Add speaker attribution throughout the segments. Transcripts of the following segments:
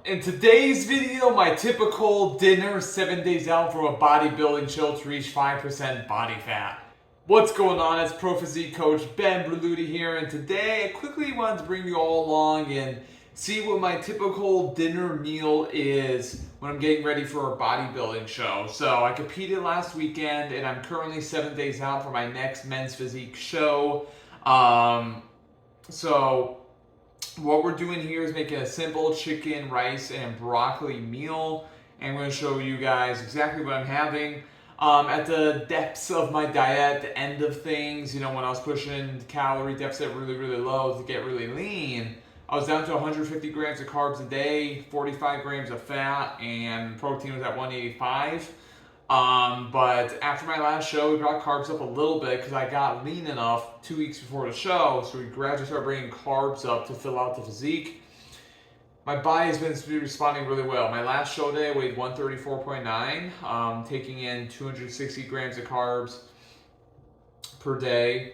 Speaker 1: In today's video, my typical dinner 7 days out from a bodybuilding show to reach 5% body fat. What's going on? It's Pro Physique Coach Ben Berluti here, and today I quickly wanted to bring you all along and see what my typical dinner meal is when I'm getting ready for a bodybuilding show. So I competed last weekend, and I'm currently 7 days out for my next men's physique show. So what we're doing here is making a simple chicken, rice, and broccoli meal. And I'm going to show you guys exactly what I'm having. At the depths of my diet, the end of things, when I was pushing calorie deficit really low to get really lean, I was down to 150 grams of carbs a day, 45 grams of fat, and protein was at 185. But after my last show, we brought carbs up a little bit because I got lean enough 2 weeks before the show, so we gradually started bringing carbs up to fill out the physique. My body has been responding really well. My last show day I weighed 134.9, taking in 260 grams of carbs per day.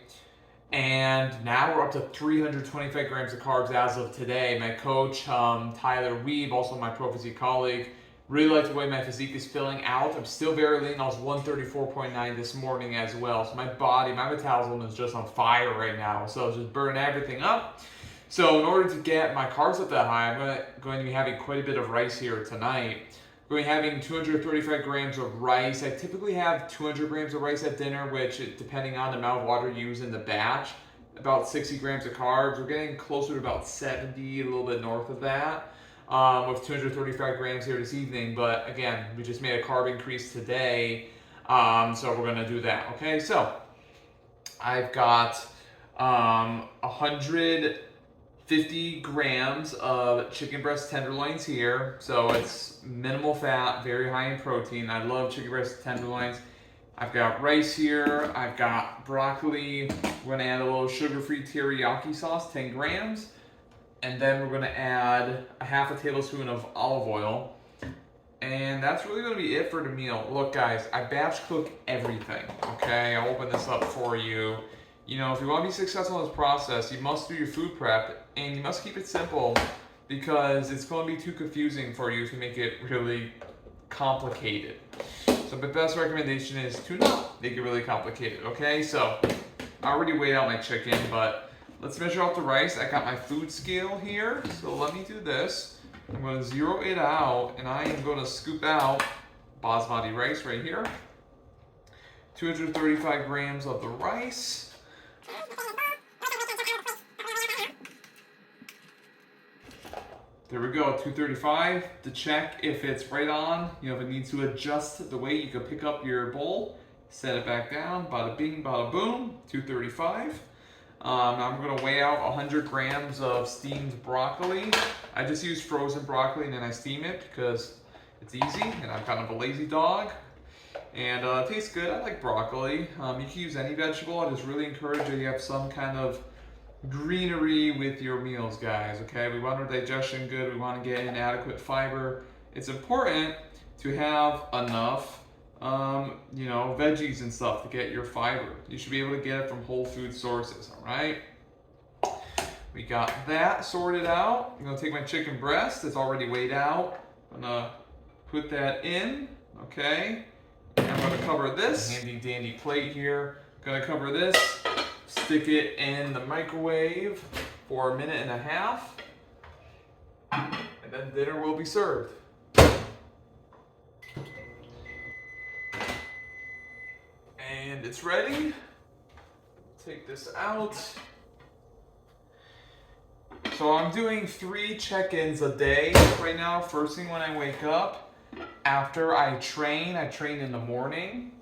Speaker 1: And now we're up to 325 grams of carbs as of today. My coach, Tyler Weeb, also my Pro Physique colleague, really like the way my physique is filling out. I'm still very lean. I was 134.9 this morning as well. So my body, my metabolism is just on fire right now. So it's just burning everything up. So in order to get my carbs up that high, I'm going to be having quite a bit of rice here tonight. We're going to be having 235 grams of rice. I typically have 200 grams of rice at dinner, which, depending on the amount of water you use in the batch, about 60 grams of carbs. We're getting closer to about 70, a little bit north of that, with 235 grams here this evening. But again, we just made a carb increase today, so we're going to do that. Okay, so I've got 150 grams of chicken breast tenderloins here. So it's minimal fat, very high in protein. I love chicken breast tenderloins. I've got rice here. I've got broccoli. We're gonna add a little sugar-free teriyaki sauce, 10 grams. And then we're gonna add a half a tablespoon of olive oil. And that's really gonna be it for the meal. Look guys, I batch cook everything, okay? I'll open this up for you. If you want to be successful in this process, you must do your food prep, and you must keep it simple because it's going to be too confusing for you if you make it really complicated. So my best recommendation is to not make it really complicated, okay? So I already weighed out my chicken, but let's measure out the rice. I got my food scale here, so let me do this. I'm going to zero it out, and I am going to scoop out basmati rice right here. 235 grams of the rice. There we go, 235 to check if it's right on. If it needs to adjust the weight, you can pick up your bowl, set it back down, bada bing, bada boom, 235. Now I'm gonna weigh out 100 grams of steamed broccoli. I just use frozen broccoli and then I steam it because it's easy and I'm kind of a lazy dog. And it tastes good. I like broccoli. You can use any vegetable. I just really encourage you to have some kind of greenery with your meals, guys, okay? We want our digestion good. We want to get in adequate fiber. It's important to have enough, veggies and stuff to get your fiber. You should be able to get it from whole food sources, all right? We got that sorted out. I'm going to take my chicken breast. It's already weighed out. I'm going to put that in, okay? I'm going to cover this handy dandy plate here. I'm going to cover this, stick it in the microwave for 1.5 minutes, and then dinner will be served. And it's ready. Take this out. So I'm doing 3 check-ins a day right now. First thing when I wake up. After I train in the morning,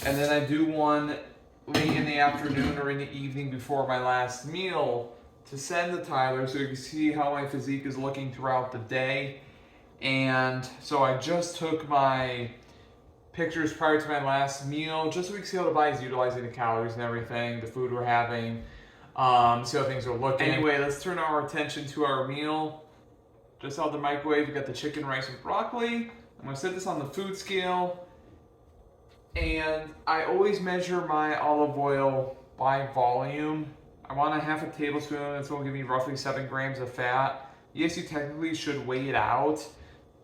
Speaker 1: and then I do one late in the afternoon or in the evening before my last meal to send to Tyler so you can see how my physique is looking throughout the day. And so I just took my pictures prior to my last meal just so we can see how the body's utilizing the calories and everything, the food we're having, see how things are looking. Anyway, let's turn our attention to our meal. Just out of the microwave, we got the chicken, rice, and broccoli. I'm gonna set this on the food scale. And I always measure my olive oil by volume. I want a half a tablespoon. It's going to give me roughly 7 grams of fat. Yes, you technically should weigh it out,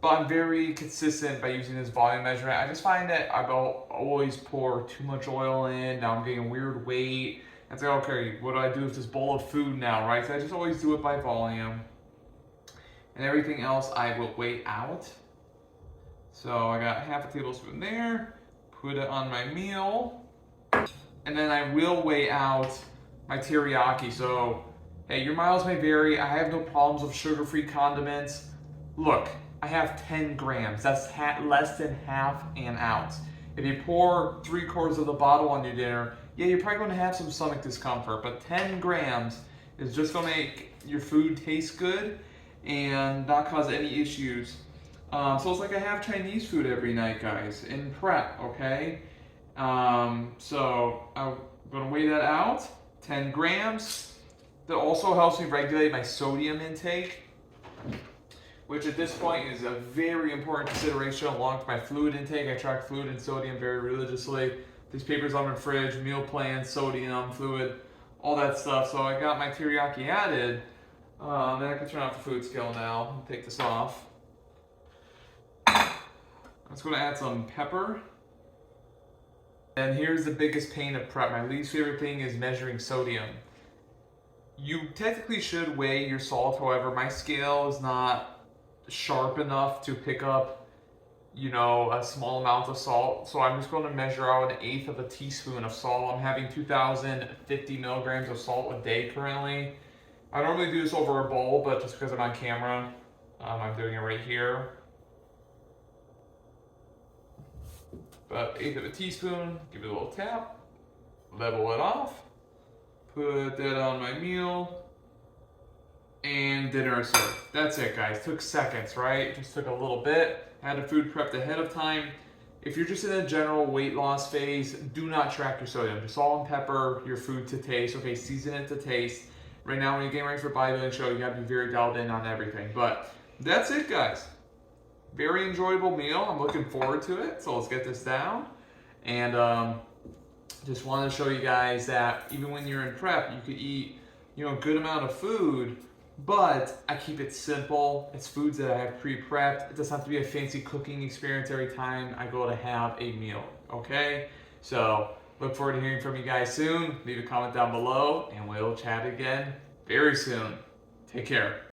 Speaker 1: but I'm very consistent by using this volume measurement. I just find that I always pour too much oil in. Now I'm getting a weird weight. It's like, okay, what do I do with this bowl of food now, right? So I just always do it by volume. And everything else I will weigh out. So I got half a tablespoon there. Put it on my meal. And then I will weigh out my teriyaki. So, hey, your miles may vary. I have no problems with sugar-free condiments. Look, I have 10 grams. That's less than half an ounce. If you pour 3/4 of the bottle on your dinner, yeah, you're probably going to have some stomach discomfort, but 10 grams is just going to make your food taste good and not cause any issues. So it's like I have Chinese food every night, guys, in prep, okay? So I'm going to weigh that out, 10 grams. That also helps me regulate my sodium intake, which at this point is a very important consideration along with my fluid intake. I track fluid and sodium very religiously. These papers on my fridge, meal plan, sodium, fluid, all that stuff. So I got my teriyaki added. Then I can turn off the food scale now and take this off. I'm just going to add some pepper. And here's the biggest pain of prep. My least favorite thing is measuring sodium. You technically should weigh your salt, however, my scale is not sharp enough to pick up, a small amount of salt. So I'm just going to measure out 1/8 of a teaspoon of salt. I'm having 2,050 milligrams of salt a day currently. I don't really do this over a bowl, but just because I'm on camera, I'm doing it right here. About 1/8 of a teaspoon, give it a little tap, level it off, put that on my meal, and dinner is served. That's it, guys. Took seconds, right? Just took a little bit. Had the food prepped ahead of time. If you're just in a general weight loss phase, do not track your sodium. Just salt and pepper your food to taste. Okay, season it to taste. Right now, when you're getting ready for a bodybuilding show, you have to be very dialed in on everything. But that's it, guys. Very enjoyable meal. I'm looking forward to it. So let's get this down. And just wanted to show you guys that even when you're in prep, you could eat, a good amount of food, but I keep it simple. It's foods that I have pre-prepped. It doesn't have to be a fancy cooking experience every time I go to have a meal, okay? So look forward to hearing from you guys soon. Leave a comment down below and we'll chat again very soon. Take care.